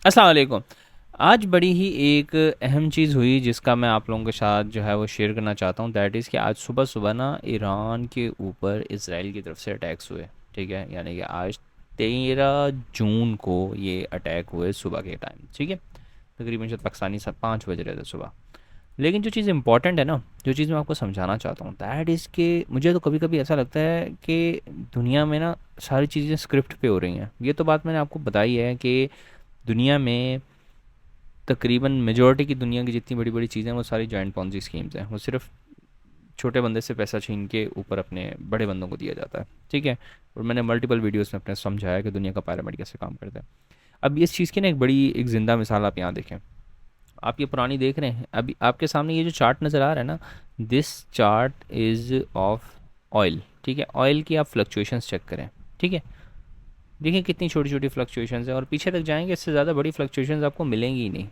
अस्सलाम वालेकुम। आज बड़ी ही एक अहम चीज़ हुई जिसका मैं आप लोगों के साथ जो है वो शेयर करना चाहता हूँ। दैट इज़ कि आज सुबह सुबह ना ईरान के ऊपर इसराइल की तरफ से अटैक्स हुए। ठीक है, यानी कि आज 13 जून को ये अटैक हुए सुबह के टाइम। ठीक है, तकरीबन शायद पाकिस्तानी 5 बज रहे थे सुबह। लेकिन जो चीज़ इंपॉर्टेंट है ना, जो चीज़ मैं आपको समझाना चाहता हूँ दैट इज़ कि मुझे तो कभी कभी ऐसा लगता है कि दुनिया में ना सारी चीज़ें स्क्रिप्ट पे हो रही हैं। ये तो बात मैंने आपको बताई है कि दुनिया में तकरीबन मेजॉरिटी की दुनिया की जितनी बड़ी बड़ी चीज़ें हैं वो सारी जॉइंट पॉन्जी स्कीम्स हैं। वो सिर्फ छोटे बंदे से पैसा छीन के ऊपर अपने बड़े बंदों को दिया जाता है। ठीक है, और मैंने मल्टीपल वीडियोस में अपने समझाया कि दुनिया का पैरामिड कैसे काम करता है। अब इस चीज़ की ना एक बड़ी एक ज़िंदा मिसाल आप यहाँ देखें। आप ये पुरानी देख रहे हैं, अभी आपके सामने ये जो चार्ट नज़र आ रहा है ना, this chart is of oil. ठीक है, ऑयल की आप फ्लक्चुएशंस चेक करें। ठीक है, देखिए कितनी छोटी छोटी फ्लक्चुएशंस है और पीछे तक जाएंगे इससे ज़्यादा बड़ी फ्लक्चुएशंस आपको मिलेंगी ही नहीं।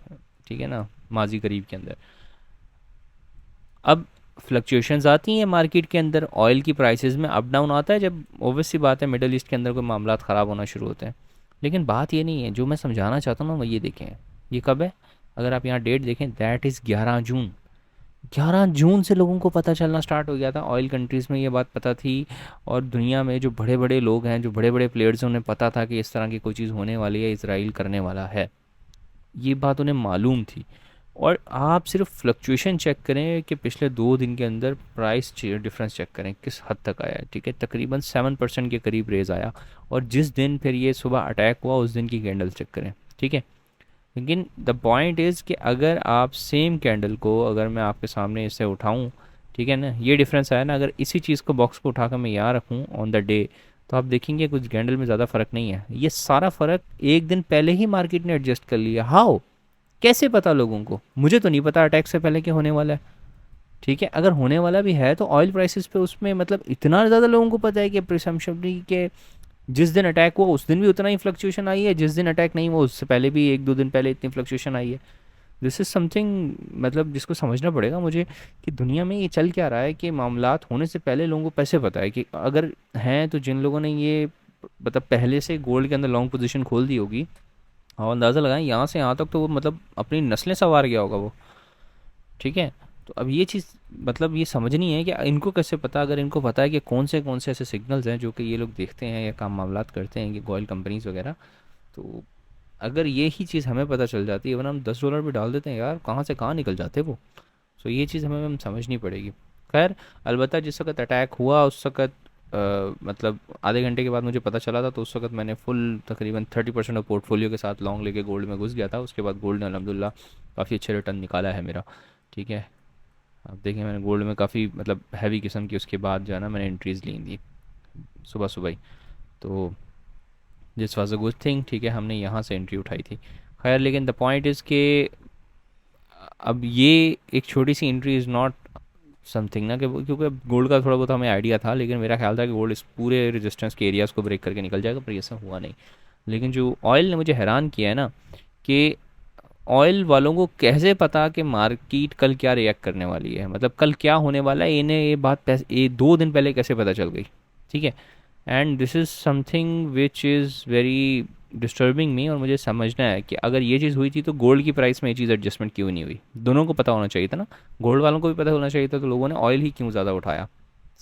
ठीक है ना, माजी करीब के अंदर। अब फ्लक्चुएशंस आती हैं मार्केट के अंदर, ऑयल की प्राइसेस में अप डाउन आता है जब ओबियस सी बात है मिडल ईस्ट के अंदर कोई मामला ख़राब होना शुरू होते हैं। लेकिन बात ये नहीं है, जो मैं समझाना चाहता हूँ ना वो ये देखें। ये कब है? अगर आप यहाँ डेट देखें दैट इज़ 11 जून। 11 जून से लोगों को पता चलना स्टार्ट हो गया था, ऑयल कंट्रीज़ में ये बात पता थी। और दुनिया में जो बड़े बड़े लोग हैं, जो बड़े बड़े प्लेयर्स हैं, उन्हें पता था कि इस तरह की कोई चीज़ होने वाली है, इसराइल करने वाला है। ये बात उन्हें मालूम थी। और आप सिर्फ फ्लक्चुएशन चेक करें कि पिछले 2 दिन के अंदर प्राइस डिफरेंस चेक करें किस हद तक आया है। ठीक है, तकरीबन 7% के करीब रेज आया। और जिस दिन फिर ये सुबह अटैक हुआ उस दिन की कैंडल चेक करें। ठीक है, लेकिन द पॉइंट इज़ कि अगर आप सेम कैंडल को अगर मैं आपके सामने इसे उठाऊं, ठीक है ना, ये डिफरेंस आया ना, अगर इसी चीज़ को बॉक्स को उठाकर मैं यहाँ रखूँ ऑन द डे, तो आप देखेंगे कुछ कैंडल में ज़्यादा फ़र्क नहीं है। ये सारा फ़र्क एक दिन पहले ही मार्केट ने एडजस्ट कर लिया। हाउ? कैसे पता लोगों को? मुझे तो नहीं पता अटैक से पहले क्या होने वाला है। ठीक है, अगर होने वाला भी है तो ऑयल प्राइसेस पे उसमें मतलब इतना ज़्यादा लोगों को पता है कि प्रिसम्पशनली के जिस दिन अटैक हुआ उस दिन भी उतना ही फ्लक्चुएशन आई है, जिस दिन अटैक नहीं हुआ उससे पहले भी 1-2 दिन पहले इतनी फ्लक्चुएशन आई है। दिस इज़ समथिंग मतलब जिसको समझना पड़ेगा मुझे कि दुनिया में ये चल क्या रहा है कि मामलात होने से पहले लोगों को कैसे पता है कि अगर हैं तो जिन लोगों ने ये मतलब पहले से गोल्ड के अंदर लॉन्ग पोजीशन खोल दी होगी, और अंदाज़ा लगाएं यहाँ से यहाँ तक तो वो मतलब अपनी नस्लें संवार गया होगा वो। ठीक है, तो अब ये चीज़ मतलब ये समझनी है कि इनको कैसे पता, अगर इनको पता है कि कौन से ऐसे सिग्नल्स हैं जो कि ये लोग देखते हैं या काम मामलात करते हैं कि ऑयल कंपनीज वगैरह। तो अगर ये ही चीज़ हमें पता चल जाती है, वरना हम $10 भी डाल देते हैं यार, कहाँ से कहाँ निकल जाते वो। सो ये चीज़ हमें हम समझनी पड़ेगी। खैर, अलबत्ता जिस वक्त अटैक हुआ उस वक्त मतलब आधे घंटे के बाद मुझे पता चला था, तो उस वक्त मैंने फुल तकरीबन 30% ऑफ पोर्टफोलियो के साथ लॉन्ग लेके गोल्ड में घुस गया था। उसके बाद गोल्ड ने अल्हम्दुलिल्लाह काफ़ी अच्छे रिटर्न निकाला है मेरा। ठीक है, अब देखिए मैंने गोल्ड में काफ़ी मतलब हैवी किस्म की उसके बाद जो है ना मैंने एंट्रीज़ ली थी सुबह सुबह ही। तो this was a good thing. ठीक है, हमने यहाँ से एंट्री उठाई थी। खैर, लेकिन द पॉइंट इज़ के अब ये एक छोटी सी एंट्री इज़ नॉट समथिंग ना कि क्योंकि अब गोल्ड का थोड़ा बहुत हमें आइडिया था, लेकिन मेरा ख्याल था कि गोल्ड इस पूरे रेजिस्टेंस के एरियाज़ को ब्रेक करके निकल जाएगा, पर ऐसा हुआ नहीं। लेकिन जो ऑयल ने मुझे हैरान किया है ना, कि ऑयल वालों को कैसे पता कि मार्केट कल क्या रिएक्ट करने वाली है, मतलब कल क्या होने वाला है, इन्हें ये बात ये 2 दिन पहले कैसे पता चल गई। ठीक है, and this is something which is very disturbing me. और मुझे समझना है कि अगर ये चीज़ हुई थी तो गोल्ड की प्राइस में ये चीज़ एडजस्टमेंट क्यों नहीं हुई। दोनों को पता होना चाहिए था ना, गोल्ड वालों को भी पता होना चाहिए था, तो लोगों ने ऑयल ही क्यों ज़्यादा उठाया।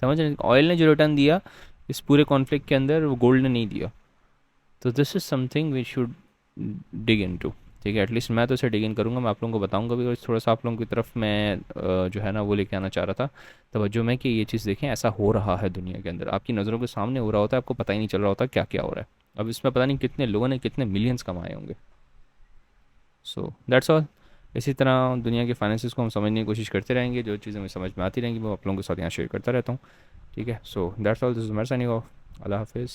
समझ रहे हैं? ऑयल ने जो रिटर्न दिया इस पूरे कॉन्फ्लिक्ट के अंदर वो गोल्ड ने नहीं दिया। तो this is something we should dig in too. ठीक है, एटलीस्ट मैं तो इसे डिग इन करूँगा, मैं आप लोगों को बताऊँगा भी। और थोड़ा सा आप लोगों की तरफ मैं जो है ना वो लेके आना चाह रहा था तवज्जो में कि ये चीज़ देखें, ऐसा हो रहा है दुनिया के अंदर, आपकी नज़रों के सामने हो रहा होता है, आपको पता ही नहीं चल रहा होता क्या क्या हो रहा है। अब इसमें पता नहीं कितने लोगों ने कितने मिलियंस कमाए होंगे। सो दैट्स ऑल। इसी तरह दुनिया के फाइनेंसिस को हम समझने की कोशिश करते रहेंगे, जो चीज़ें हमें समझ में आती रहेंगी वो आप लोगों के साथ यहाँ शेयर करता रहता हूँ। ठीक है, so that's all, this is Umar signing off. अल्लाह हाफिज़।